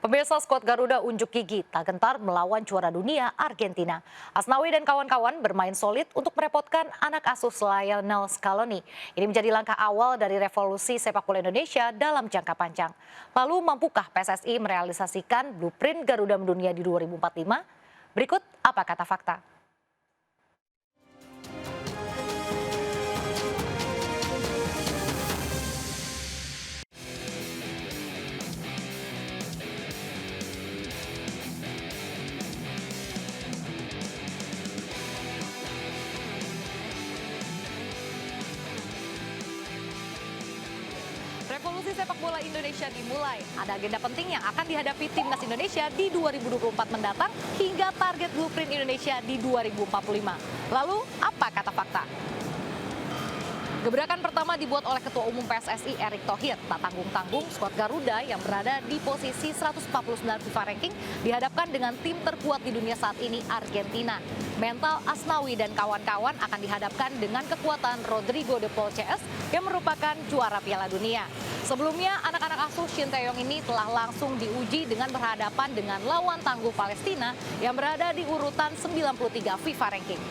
Pemirsa, skuad Garuda unjuk gigi tak gentar melawan juara dunia Argentina. Asnawi dan kawan-kawan bermain solid untuk merepotkan anak asuh Lionel Scaloni. Ini menjadi langkah awal dari revolusi sepak bola Indonesia dalam jangka panjang. Lalu mampukah PSSI merealisasikan blueprint Garuda mendunia di 2045? Berikut apa kata fakta. Revolusi sepak bola Indonesia dimulai. Ada agenda penting yang akan dihadapi timnas Indonesia di 2024 mendatang hingga target blueprint Indonesia di 2045. Lalu, apa kata fakta? Gebrakan pertama dibuat oleh Ketua Umum PSSI Erick Thohir. Tak tanggung-tanggung, skuad Garuda yang berada di posisi 149 FIFA ranking dihadapkan dengan tim terkuat di dunia saat ini, Argentina. Mental Asnawi dan kawan-kawan akan dihadapkan dengan kekuatan Rodrigo de Paul CS yang merupakan juara Piala Dunia. Sebelumnya, anak-anak asuh Shin Tae-yong ini telah langsung diuji dengan berhadapan dengan lawan tangguh Palestina yang berada di urutan 93 FIFA ranking.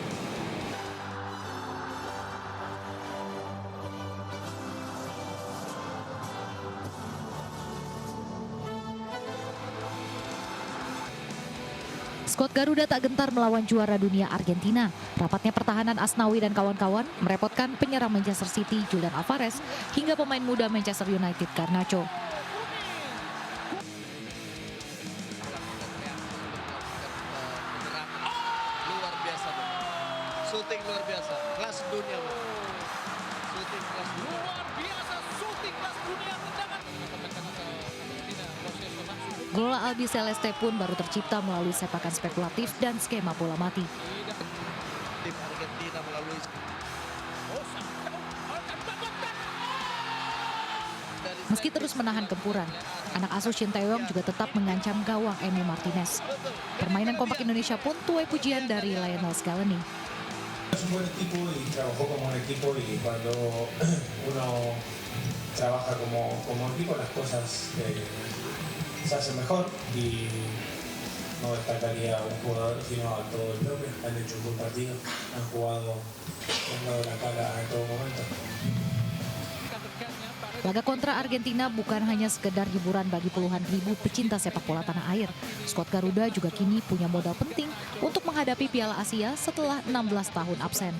Skuad Garuda tak gentar melawan juara dunia Argentina. Rapatnya pertahanan Asnawi dan kawan-kawan merepotkan penyerang Manchester City Julian Alvarez hingga pemain muda Manchester United Garnacho. Luar biasa, syuting luar biasa, kelas dunia, syuting kelas dunia. Luar biasa, syuting kelas dunia, tendangan. Gol Albi Celeste pun baru tercipta melalui sepakan spekulatif dan skema bola mati. Tim Argentina melalui Meski terus menahan gempuran, anak asuh Shin Tae-yong juga tetap mengancam gawang Emi Martinez. Permainan kompak Indonesia pun tuai pujian dari Lionel Scaloni. Es un buen equipo y trabajó como un equipo y cuando uno trabaja como equipo las cosas se hacen mejor y no destacaría a un jugador sino a todo el bloque. Han hecho un buen partido, han jugado, han dado la cara en todo momento. Laga kontra Argentina bukan hanya sekedar hiburan bagi puluhan ribu pecinta sepak bola tanah air. Skuad Garuda juga kini punya modal penting untuk menghadapi Piala Asia setelah 16 tahun absen.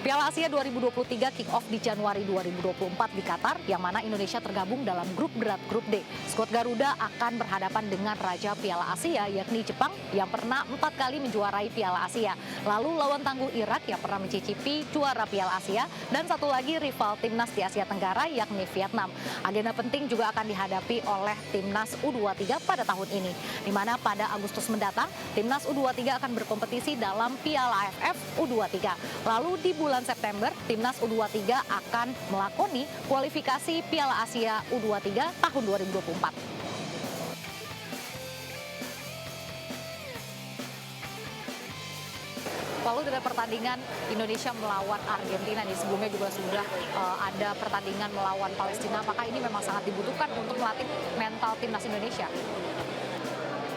Piala Asia 2023 kick-off di Januari 2024 di Qatar, yang mana Indonesia tergabung dalam grup berat grup D. Skuad Garuda akan berhadapan dengan Raja Piala Asia, yakni Jepang, yang pernah 4 kali menjuarai Piala Asia. Lalu lawan tangguh Irak yang pernah mencicipi juara Piala Asia, dan satu lagi rival timnas di Asia Tenggara, yakni Vietnam. Agenda penting juga akan dihadapi oleh timnas U23 pada tahun ini, di mana pada Agustus mendatang, timnas U23 akan berkompetisi dalam Piala AFF U23. Lalu di bulan September, timnas U23 akan melakoni kualifikasi Piala Asia U23 tahun 2024. Lalu dari pertandingan Indonesia melawan Argentina nih, sebelumnya juga sudah ada pertandingan melawan Palestina. Apakah ini memang sangat dibutuhkan untuk melatih mental timnas Indonesia?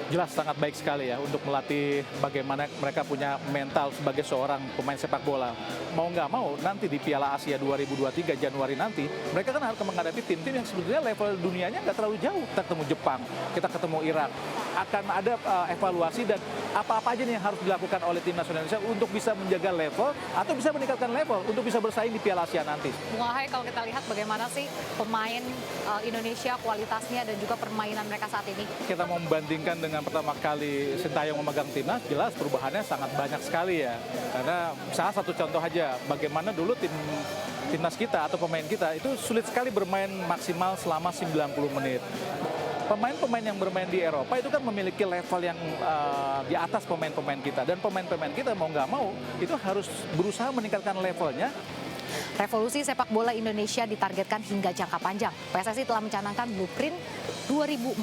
Jelas sangat baik sekali ya untuk melatih bagaimana mereka punya mental sebagai seorang pemain sepak bola. Mau nggak mau nanti di Piala Asia 2023 Januari nanti, mereka kan harus menghadapi tim-tim yang sebetulnya level dunianya nggak terlalu jauh. Kita ketemu Jepang, kita ketemu Irak. Akan ada evaluasi dan apa-apa aja nih yang harus dilakukan oleh tim nasional Indonesia untuk bisa menjaga level atau bisa meningkatkan level untuk bisa bersaing di Piala Asia nanti. Bung Wahai, kalau kita lihat bagaimana sih pemain Indonesia kualitasnya dan juga permainan mereka saat ini? Kita mau membandingkan dengan pertama kali Shin Tae-yong memegang timnas, jelas perubahannya sangat banyak sekali ya. Karena salah satu contoh aja, bagaimana dulu timnas kita atau pemain kita itu sulit sekali bermain maksimal selama 90 menit. Pemain-pemain yang bermain di Eropa itu kan memiliki level yang di atas pemain-pemain kita. Dan pemain-pemain kita mau nggak mau itu harus berusaha meningkatkan levelnya Revolusi sepak bola Indonesia ditargetkan hingga jangka panjang. PSSI telah mencanangkan blueprint 2045.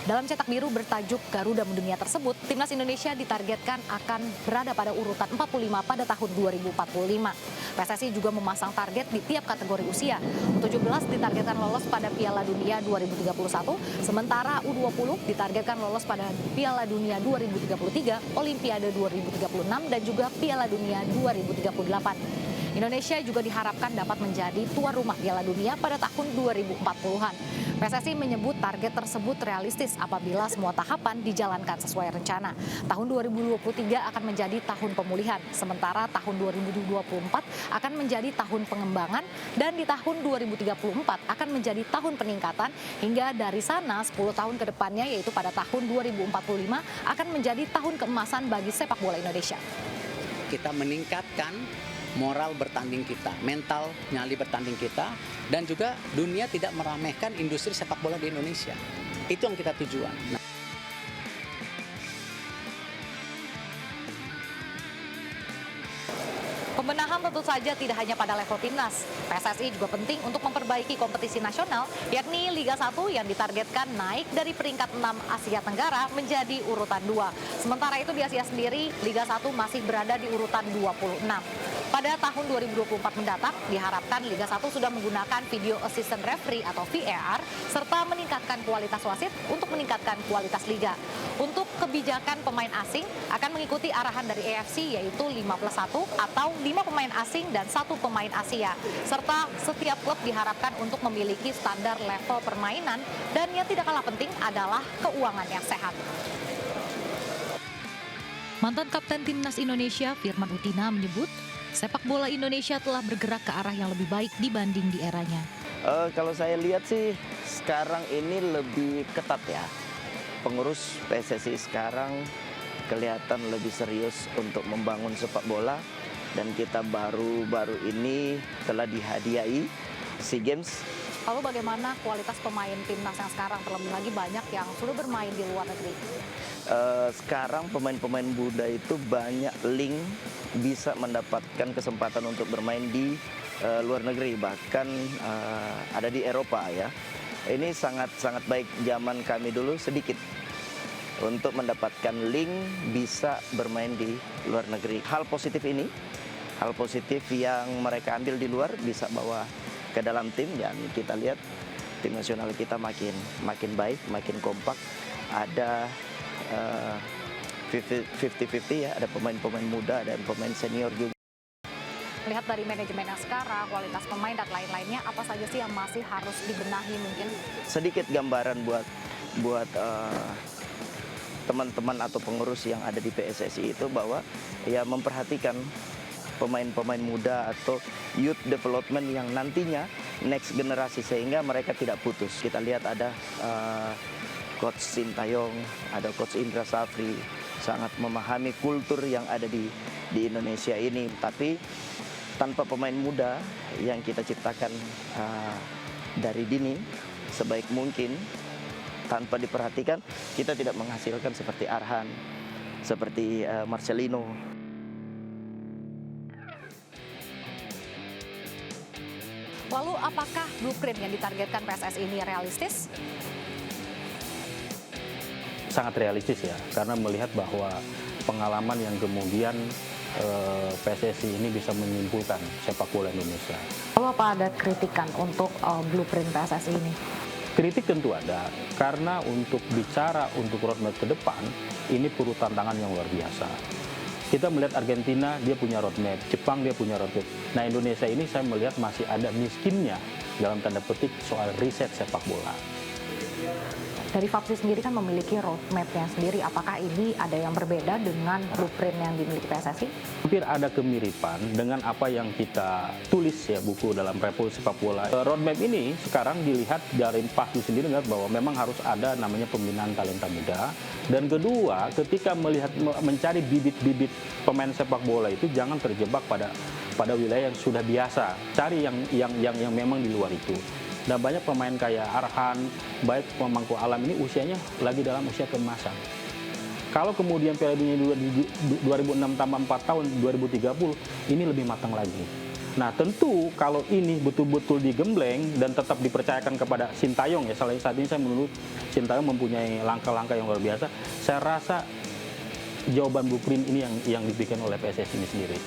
Dalam cetak biru bertajuk Garuda Mendunia tersebut, timnas Indonesia ditargetkan akan berada pada urutan 45 pada tahun 2045. PSSI juga memasang target di tiap kategori usia. U17 ditargetkan lolos pada Piala Dunia 2031, sementara U20 ditargetkan lolos pada Piala Dunia 2033, Olimpiade 2036, dan juga Piala Dunia 2038. Indonesia juga diharapkan dapat menjadi tuan rumah Piala Dunia pada tahun 2040-an. PSSI menyebut target tersebut realistis apabila semua tahapan dijalankan sesuai rencana. Tahun 2023 akan menjadi tahun pemulihan, sementara tahun 2024 akan menjadi tahun pengembangan, dan di tahun 2034 akan menjadi tahun peningkatan, hingga dari sana 10 tahun ke depannya, yaitu pada tahun 2045 akan menjadi tahun keemasan bagi sepak bola Indonesia. Kita meningkatkan moral bertanding kita, mental nyali bertanding kita, dan juga dunia tidak meremehkan industri sepak bola di Indonesia. Itu yang kita tujuan. Pembenahan tentu saja tidak hanya pada level timnas. PSSI juga penting untuk memperbaiki kompetisi nasional, yakni Liga 1 yang ditargetkan naik dari peringkat 6 Asia Tenggara menjadi urutan 2. Sementara itu di Asia sendiri, Liga 1 masih berada di urutan 26. Pada tahun 2024 mendatang, diharapkan Liga 1 sudah menggunakan Video Assistant Referee atau VAR, serta meningkatkan kualitas wasit untuk meningkatkan kualitas liga. Untuk kebijakan pemain asing akan mengikuti arahan dari AFC, yaitu 5+1 atau 5 pemain asing dan 1 pemain Asia. Serta setiap klub diharapkan untuk memiliki standar level permainan, dan yang tidak kalah penting adalah keuangan yang sehat. Mantan Kapten Timnas Indonesia Firman Utina menyebut, sepak bola Indonesia telah bergerak ke arah yang lebih baik dibanding di eranya. Kalau saya lihat sih sekarang ini lebih ketat ya. Pengurus PSSI sekarang kelihatan lebih serius untuk membangun sepak bola, dan kita baru-baru ini telah dihadiahi SEA Games. Lalu bagaimana kualitas pemain timnas yang sekarang, terlebih lagi banyak yang sudah bermain di luar negeri? Sekarang pemain-pemain muda itu banyak link bisa mendapatkan kesempatan untuk bermain di luar negeri, bahkan ada di Eropa ya. Ini sangat baik. Zaman kami dulu sedikit untuk mendapatkan link bisa bermain di luar negeri. Hal positif ini, hal positif yang mereka ambil di luar bisa bawa ke dalam tim, dan kita lihat tim nasional kita makin baik, makin kompak. Ada 50-50 ya, ada pemain-pemain muda dan pemain senior juga. Melihat dari manajemen yang sekarang, kualitas pemain dan lain-lainnya, apa saja sih yang masih harus dibenahi mungkin? Sedikit gambaran buat teman-teman atau pengurus yang ada di PSSI itu, bahwa ya memperhatikan pemain-pemain muda atau youth development yang nantinya next generasi, sehingga mereka tidak putus. Kita lihat ada Coach Sintayong, ada Coach Indra Safri, sangat memahami kultur yang ada di Indonesia ini. Tapi tanpa pemain muda yang kita ciptakan dari dini sebaik mungkin, tanpa diperhatikan, kita tidak menghasilkan seperti Arhan, seperti Marcelino. Lalu apakah blueprint yang ditargetkan PSSI ini realistis? Sangat realistis ya, karena melihat bahwa pengalaman yang kemudian PSSI ini bisa menyimpulkan sepak bola Indonesia. Lalu apa ada kritikan untuk blueprint PSSI ini? Kritik tentu ada, karena untuk bicara untuk roadmap ke depan, ini perlu tantangan yang luar biasa. Kita melihat Argentina, dia punya roadmap, Jepang dia punya roadmap. Nah, Indonesia ini saya melihat masih ada miskinnya dalam tanda petik soal riset sepak bola. Dari FAPSI sendiri kan memiliki roadmap-nya sendiri. Apakah ini ada yang berbeda dengan blueprint yang dimiliki PSSI? Hampir ada kemiripan dengan apa yang kita tulis ya, buku dalam Revolusi Sepak Bola. Roadmap ini sekarang dilihat dari FAPSI sendiri bahwa memang harus ada namanya pembinaan talenta muda. Dan kedua, ketika mencari bibit-bibit pemain sepak bola itu jangan terjebak pada wilayah yang sudah biasa. Cari yang memang di luar itu. Dan banyak pemain kayak Arhan, baik pemangku alam ini usianya lagi dalam usia keemasan. Kalau kemudian Piala Dunia 2006 tambah 4 tahun, 2030, ini lebih matang lagi. Nah tentu kalau ini betul-betul digembleng dan tetap dipercayakan kepada Sintayong ya, saat ini saya menurut Sintayong mempunyai langkah-langkah yang luar biasa. Saya rasa jawaban blueprint ini yang dibikin oleh PSSI ini sendiri.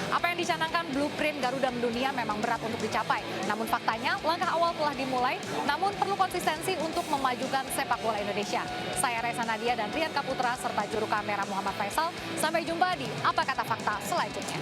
Apa yang dicanangkan blueprint Garuda Mendunia memang berat untuk dicapai. Namun faktanya langkah awal telah dimulai, namun perlu konsistensi untuk memajukan sepak bola Indonesia. Saya Reza Nadia dan Rian Kaputra serta juru kamera Muhammad Faisal. Sampai jumpa di Apa Kata Fakta selanjutnya.